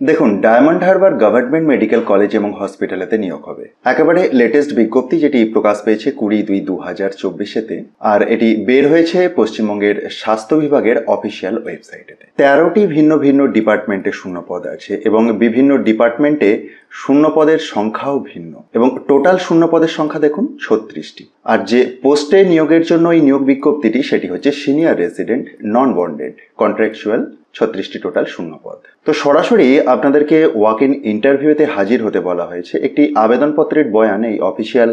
দেখুন, diamond Harbour government medical college এবং হসপিটালেতে নিয়োগ হবে। একেবারে লেটেস্ট বিজ্ঞপ্তি, যেটি প্রকাশ পেয়েছে 20/2/2024-তে, আর এটি বের হয়েছে পশ্চিমবঙ্গের স্বাস্থ্য বিভাগের অফিসিয়াল ওয়েবসাইটেতে। 13টি ভিন্ন ভিন্ন ডিপার্টমেন্টে শূন্যপদ আছে এবং বিভিন্ন ডিপার্টমেন্টে শূন্যপদের সংখ্যাও ভিন্ন, এবং টোটাল শূন্যপদের সংখ্যা দেখুন 36টি। আর যে পোস্টে নিয়োগের জন্য এই নিয়োগ বিজ্ঞপ্তিটি, সেটি হচ্ছে senior resident non bonded contractual, 36টি টোটাল শূন্যপদ। তো সরাসরি আপনাদেরকে ওয়াক ইন ইন্টারভিউতে হাজির হতে বলা হয়েছে। একটি আবেদনপত্রের বয়ান এই অফিসিয়াল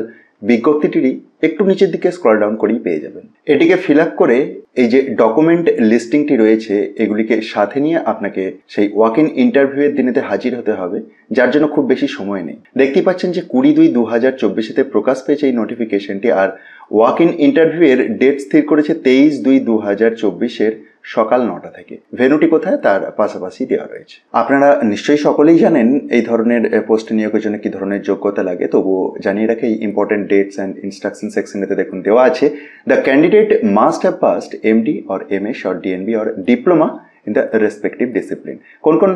বিজ্ঞপ্তিটিরই একটু নিচের দিকে স্ক্রল ডাউন করেই পেয়ে যাবেন। এটিকে ফিল আপ করে এই যে ডকুমেন্ট লিস্টিংটি রয়েছে, এগুলিকে সাথে নিয়ে আপনাকে সেই ওয়াক ইন ইন্টারভিউয়ের দিনেতে হাজির হতে হবে, যার জন্য খুব বেশি সময় নেই। দেখতেই পাচ্ছেন যে 20/2/2024-তে প্রকাশ পেয়েছে এই নোটিফিকেশনটি, আর ওয়াক ইন ইন্টারভিউয়ের ডেট স্থির করেছে 23/2/2024-এর সকাল 9টা থেকে। ভেন্যুটি কোথায় তার পাশাপাশি দেওয়া রয়েছে। আপনারা নিশ্চয়ই সকলেই জানেন এই ধরনের পোস্ট নিয়োগের জন্য কি ধরনের যোগ্যতা লাগে, তবুও জানিয়ে রাখে এই ইম্পর্টেন্ট ডেটস অ্যান্ড ইনস্ট্রাকশন সেকশনেতে দেখুন দেওয়া আছে, the candidate must have passed MD or MS or DNB or diploma in the respective discipline. কোন কোন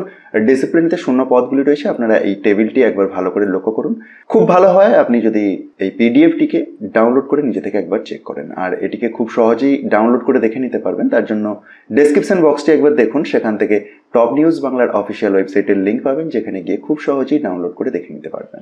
ডিসিপ্লিনতে শূন্য পদগুলি রয়েছে আপনারা এই টেবিলটি একবার ভালো করে লক্ষ্য করুন। খুব ভালো হয় আপনি যদি এই পিডিএফটিকে ডাউনলোড করে নিজে থেকে একবার চেক করেন, আর এটিকে খুব সহজেই ডাউনলোড করে দেখে নিতে পারবেন। তার জন্য ডেসক্রিপশন বক্সটি একবার দেখুন, সেখান থেকে টপ নিউজ বাংলার অফিসিয়াল ওয়েবসাইটের লিঙ্ক পাবেন, যেখানে গিয়ে খুব সহজেই ডাউনলোড করে দেখে নিতে পারবেন।